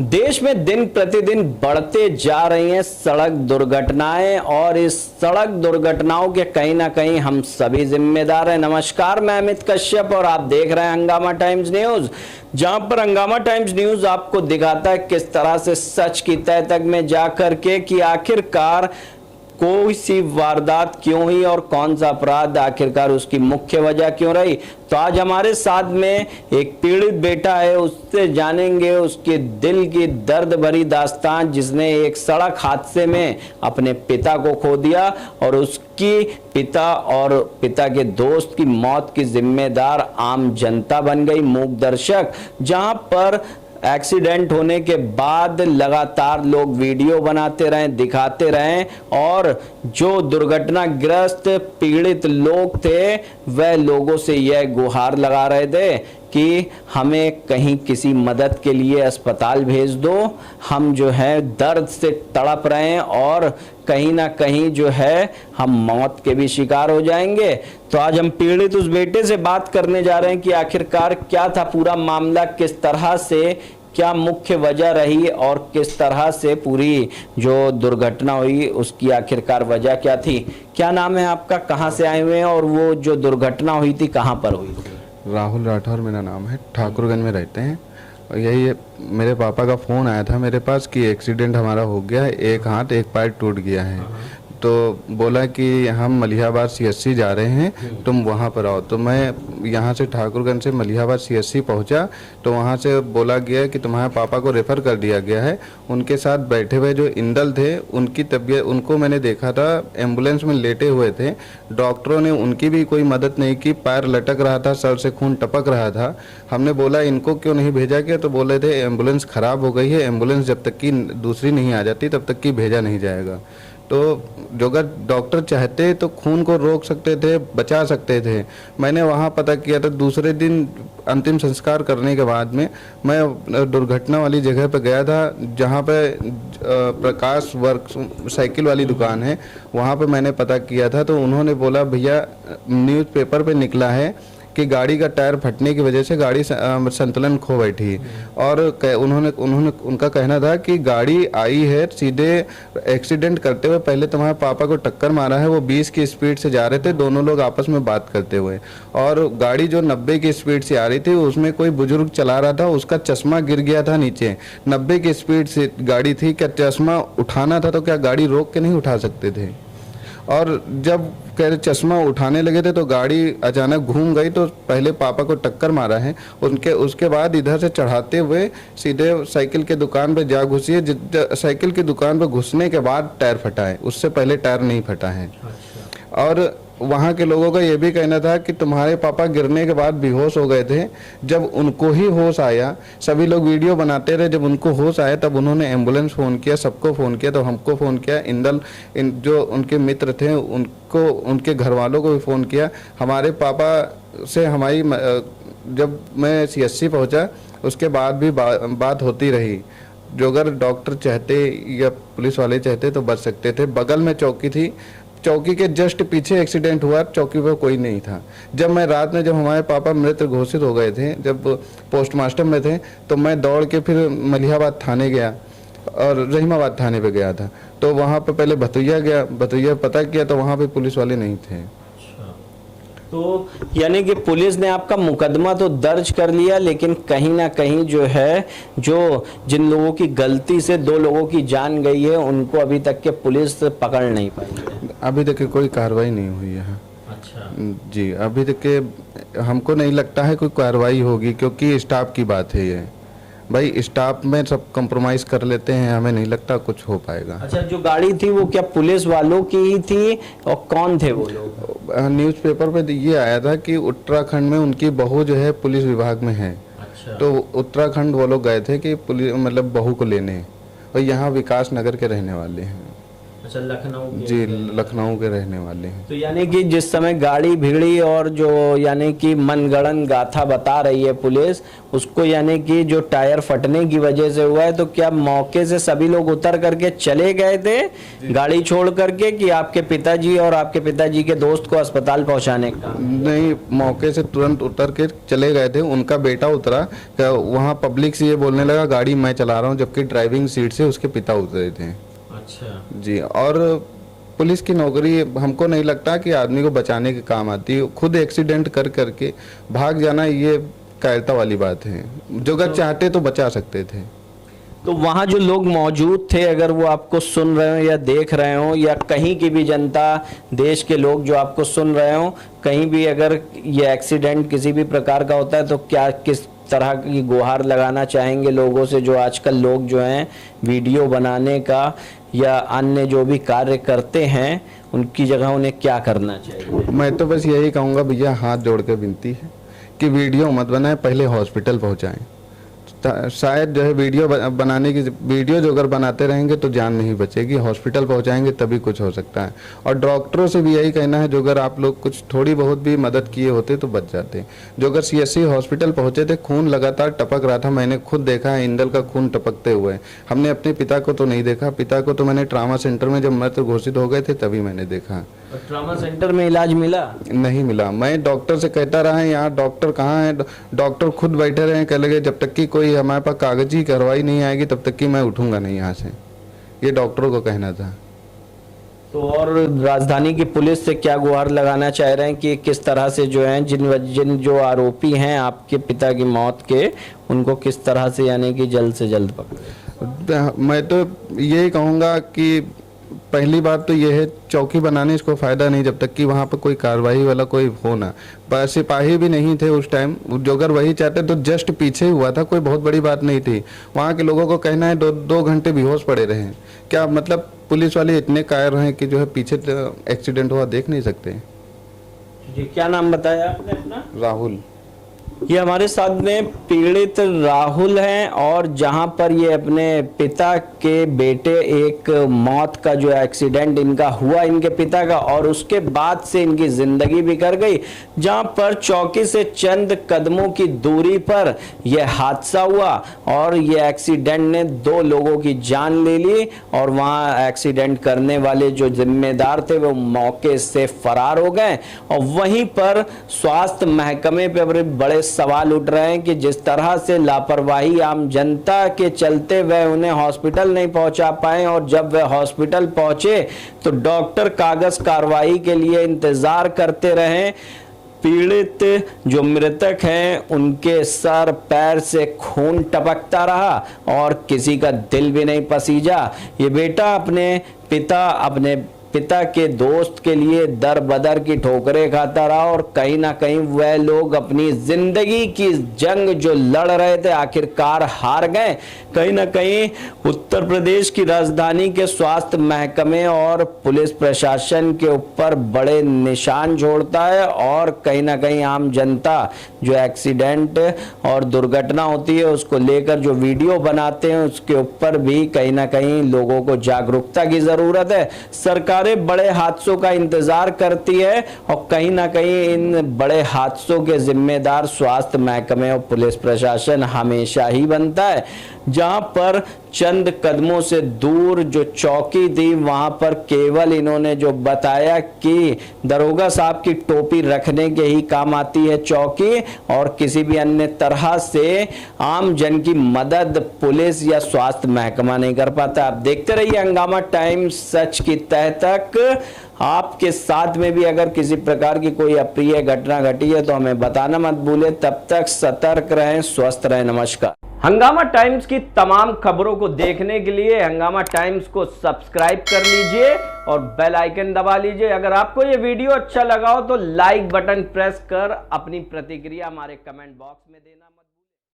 देश में दिन प्रतिदिन बढ़ते जा रही हैं सड़क दुर्घटनाएं और इस सड़क दुर्घटनाओं के कहीं ना कहीं हम सभी जिम्मेदार हैं। नमस्कार, मैं अमित कश्यप और आप देख रहे हैं हंगामा टाइम्स न्यूज, जहां पर हंगामा टाइम्स न्यूज आपको दिखाता है किस तरह से सच की तह तक में जाकर के कि आखिरकार कोई सी वारदात क्यों हुई और कौन सा अपराध आखिरकार उसकी मुख्य वजह क्यों रही। तो आज हमारे साथ में एक पीड़ित बेटा है, उससे जानेंगे उसके दिल की दर्द भरी दास्तान, जिसने एक सड़क हादसे में अपने पिता को खो दिया और उसकी पिता और पिता के दोस्त की मौत की जिम्मेदार आम जनता बन गई, मूक दर्शक। जहां पर एक्सीडेंट होने के बाद लगातार लोग वीडियो बनाते रहें, दिखाते रहें और जो दुर्घटनाग्रस्त पीड़ित लोग थे वह लोगों से यह गुहार लगा रहे थे कि हमें कहीं किसी मदद के लिए अस्पताल भेज दो, हम जो है दर्द से तड़प रहे हैं और कहीं ना कहीं जो है हम मौत के भी शिकार हो जाएंगे। तो आज हम पीड़ित उस बेटे से बात करने जा रहे हैं कि आखिरकार क्या था पूरा मामला, किस तरह से, क्या मुख्य वजह रही और किस तरह से पूरी जो दुर्घटना हुई उसकी आखिरकार वजह क्या थी। क्या नाम है आपका, कहाँ से आए हुए हैं और वो जो दुर्घटना हुई थी कहाँ पर हुई थी? राहुल राठौर मेरा नाम है, ठाकुरगंज में रहते हैं। और यही मेरे पापा का फ़ोन आया था मेरे पास कि एक्सीडेंट हमारा हो गया है, एक हाथ एक पैर टूट गया है। तो बोला कि हम मलिहाबाद सीएससी जा रहे हैं, तुम वहाँ पर आओ। तो मैं यहाँ से ठाकुरगंज से मलिहाबाद सीएससी पहुँचा तो वहाँ से बोला गया कि तुम्हारे पापा को रेफ़र कर दिया गया है। उनके साथ बैठे हुए जो इंदल थे उनकी तबीयत, उनको मैंने देखा था एम्बुलेंस में लेटे हुए थे। डॉक्टरों ने उनकी भी कोई मदद नहीं की, पैर लटक रहा था, सर से खून टपक रहा था। हमने बोला इनको क्यों नहीं भेजा गया, तो बोले थे एम्बुलेंस ख़राब हो गई है, एम्बुलेंस जब तक कि दूसरी नहीं आ जाती तब तक कि भेजा नहीं जाएगा। तो जो अगर डॉक्टर चाहते तो खून को रोक सकते थे, बचा सकते थे। मैंने वहाँ पता किया था, दूसरे दिन अंतिम संस्कार करने के बाद में मैं दुर्घटना वाली जगह पर गया था जहाँ पे प्रकाश वर्क साइकिल वाली दुकान है, वहाँ पे मैंने पता किया था। तो उन्होंने बोला भैया न्यूज़पेपर पे निकला है कि गाड़ी का टायर फटने की वजह से गाड़ी संतुलन खो बैठी। और उनका कहना था कि गाड़ी आई है सीधे एक्सीडेंट करते हुए, पहले तुम्हारे पापा को टक्कर मारा है, वो 20 की स्पीड से जा रहे थे, दोनों लोग आपस में बात करते हुए। और गाड़ी जो 90 की स्पीड से आ रही थी उसमें कोई बुजुर्ग चला रहा था, उसका चश्मा गिर गया था नीचे। 90 की स्पीड से गाड़ी थी, क्या चश्मा उठाना था तो क्या गाड़ी रोक के नहीं उठा सकते थे? और जब कह रहे चश्मा उठाने लगे थे तो गाड़ी अचानक घूम गई, तो पहले पापा को टक्कर मारा है, उसके बाद इधर से चढ़ाते हुए सीधे साइकिल के दुकान पे जा घुसी है। साइकिल की दुकान पे घुसने के बाद टायर फटा है, उससे पहले टायर नहीं फटा है। और वहाँ के लोगों का ये भी कहना था कि तुम्हारे पापा गिरने के बाद बेहोश हो गए थे, जब उनको ही होश आया, सभी लोग वीडियो बनाते रहे, जब उनको होश आया तब उन्होंने एम्बुलेंस फ़ोन किया, सबको फ़ोन किया, तो हमको फ़ोन किया, जो उनके मित्र थे उनको, उनके घर वालों को भी फ़ोन किया। हमारे पापा से हमारी जब मैं सीएससी पहुँचा उसके बाद भी बात होती रही। जो अगर डॉक्टर चाहते या पुलिस वाले चाहते तो बच सकते थे। बगल में चौकी थी, चौकी के जस्ट पीछे एक्सीडेंट हुआ, चौकी पर कोई नहीं था। जब मैं रात में, जब हमारे पापा मृत घोषित हो गए थे, जब पोस्टमास्टर में थे, तो मैं दौड़ के फिर मलिहाबाद थाने गया और रहीमाबाद थाने पे गया था। तो वहाँ पे पहले भतुइया गया, भतुइया पता किया तो वहाँ पे पुलिस वाले नहीं थे। तो यानी कि पुलिस ने आपका मुकदमा तो दर्ज कर लिया, लेकिन कहीं ना कहीं जो है, जो जिन लोगों की गलती से 2 लोगों की जान गई है उनको अभी तक के पुलिस पकड़ नहीं पाई है। अभी तक कोई कार्रवाई नहीं हुई है। अच्छा जी, अभी तक के हमको नहीं लगता है कोई कार्रवाई होगी, क्योंकि स्टाफ की बात है ये। भाई स्टाफ में सब कंप्रोमाइज कर लेते हैं, हमें नहीं लगता कुछ हो पाएगा। अच्छा, जो गाड़ी थी वो क्या पुलिस वालों की ही थी और कौन थे वो लोग? न्यूज़पेपर पे ये आया था कि उत्तराखंड में उनकी बहू जो है पुलिस विभाग में है। अच्छा। तो उत्तराखंड वो लोग गए थे कि पुलिस मतलब बहू को लेने, और यहाँ विकास नगर के रहने वाले हैं। अच्छा, लखनऊ के? जी, लखनऊ के रहने वाले हैं। तो यानी कि जिस समय गाड़ी भिड़ी और जो यानी कि मनगढ़ंत गाथा बता रही है पुलिस, उसको यानी कि जो टायर फटने की वजह से हुआ है, तो क्या मौके से सभी लोग उतर करके चले गए थे गाड़ी छोड़ करके, कि आपके पिताजी और आपके पिताजी के दोस्त को अस्पताल पहुंचाने का? नहीं, मौके से तुरंत उतर के चले गए थे। उनका बेटा उतरा, वहाँ पब्लिक से ये बोलने लगा गाड़ी मैं चला रहा हूँ, जबकि ड्राइविंग सीट से उसके पिता उतरे थे। अच्छा जी, और पुलिस की नौकरी हमको नहीं लगता कि आदमी को बचाने के काम आती है। खुद एक्सीडेंट कर करके भाग जाना ये कायरता वाली बात है। जो अगर चाहते तो बचा सकते थे। तो वहाँ जो लोग मौजूद थे, अगर वो आपको सुन रहे हो या देख रहे हो, या कहीं की भी जनता, देश के लोग जो आपको सुन रहे हो, कहीं भी अगर ये एक्सीडेंट किसी भी प्रकार का होता है, तो क्या किस तरह की गुहार लगाना चाहेंगे लोगों से, जो आजकल लोग जो हैं वीडियो बनाने का या अन्य जो भी कार्य करते हैं, उनकी जगह उन्हें क्या करना चाहिए? मैं तो बस यही कहूँगा भैया, हाथ जोड़ के विनती है कि वीडियो मत बनाएं, पहले हॉस्पिटल पहुँचाएं। शायद जो है बनाने की वीडियो जो अगर बनाते रहेंगे तो जान नहीं बचेगी। हॉस्पिटल पहुंचाएंगे तभी कुछ हो सकता है। और डॉक्टरों से भी यही कहना है, जो अगर आप लोग कुछ थोड़ी बहुत भी मदद किए होते तो बच जाते। जो अगर सीएससी हॉस्पिटल पहुंचे थे, खून लगातार टपक रहा था, मैंने खुद देखा है इंदल का खून टपकते हुए। हमने अपने पिता को तो नहीं देखा, पिता को तो मैंने ट्रामा सेंटर में जब मृत घोषित हो गए थे तभी मैंने देखा। ट्रामा सेंटर में इलाज मिला? नहीं मिला। मैं डॉक्टर से कहता रहा, यहाँ डॉक्टर कहाँ है, डॉक्टर खुद बैठे रहे, कह लगे जब तक कि कोई हमारे पास कागजी कार्रवाई नहीं आएगी तब तक कि मैं उठूंगा नहीं यहाँ से। ये डॉक्टरों को कहना था। तो और राजधानी की पुलिस से क्या गुहार लगाना चाह रहे हैं कि किस तरह से जो है जिन जो आरोपी हैं आपके पिता की मौत के, उनको किस तरह से यानी कि जल्द से जल्द पकड़े? मैं तो यही कहूँगा कि पहली बात तो ये है, चौकी बनाने इसको फ़ायदा नहीं जब तक कि वहाँ पर कोई कार्रवाई वाला कोई हो ना। पर सिपाही भी नहीं थे उस टाइम, जो अगर वही चाहते तो जस्ट पीछे हुआ था, कोई बहुत बड़ी बात नहीं थी। वहाँ के लोगों को कहना है 2 घंटे बेहोश पड़े रहे। क्या मतलब पुलिस वाले इतने कायर हैं कि जो है पीछे एक्सीडेंट हुआ देख नहीं सकते? जी, क्या नाम बताया आपने अपना? राहुल। ये हमारे साथ में पीड़ित राहुल हैं, और जहां पर ये अपने पिता के बेटे, एक मौत का जो एक्सीडेंट इनका हुआ इनके पिता का, और उसके बाद से इनकी जिंदगी बिखर गई। जहां पर चौकी से चंद कदमों की दूरी पर यह हादसा हुआ और ये एक्सीडेंट ने 2 लोगों की जान ले ली, और वहां एक्सीडेंट करने वाले जो जिम्मेदार थे वो मौके से फरार हो गए। और वहीं पर स्वास्थ्य महकमे पे बड़े सवाल उठ रहे हैं कि जिस तरह से लापरवाही आम जनता के चलते वह उन्हें हॉस्पिटल नहीं पहुंचा पाए, और जब वह हॉस्पिटल पहुंचे तो डॉक्टर कागज कार्रवाई के लिए इंतजार करते रहे। पीड़ित जो मृतक हैं उनके सर पैर से खून टपकता रहा और किसी का दिल भी नहीं पसीजा। ये बेटा अपने पिता के दोस्त के लिए दर बदर की ठोकरें खाता रहा, और कहीं ना कहीं वह लोग अपनी जिंदगी की जंग जो लड़ रहे थे आखिरकार हार गए। कहीं ना कहीं उत्तर प्रदेश की राजधानी के स्वास्थ्य महकमे और पुलिस प्रशासन के ऊपर बड़े निशान छोड़ता है, और कहीं ना कहीं आम जनता जो एक्सीडेंट और दुर्घटना होती है उसको लेकर जो वीडियो बनाते हैं उसके ऊपर भी कहीं ना कहीं लोगों को जागरूकता की जरूरत है। सरकार बड़े हादसों का इंतजार करती है, और कहीं ना कहीं इन बड़े हादसों के जिम्मेदार स्वास्थ्य महकमे और पुलिस प्रशासन हमेशा ही बनता है। जहां पर चंद कदमों से दूर जो चौकी थी वहां पर केवल इन्होंने जो बताया कि दरोगा साहब की टोपी रखने के ही काम आती है चौकी, और किसी भी अन्य तरह से आम जन की मदद पुलिस या स्वास्थ्य महकमा नहीं कर पाता। आप देखते रहिए हंगामा टाइम्स, सच की तह तक। आपके साथ में भी अगर किसी प्रकार की कोई अप्रिय घटना घटी है तो हमें बताना मत भूले। तब तक सतर्क रहें, स्वस्थ रहें। नमस्कार। हंगामा टाइम्स की तमाम खबरों को देखने के लिए हंगामा टाइम्स को सब्सक्राइब कर लीजिए और बेल आइकन दबा लीजिए। अगर आपको ये वीडियो अच्छा लगा हो तो लाइक बटन प्रेस कर अपनी प्रतिक्रिया हमारे कमेंट बॉक्स में देना मत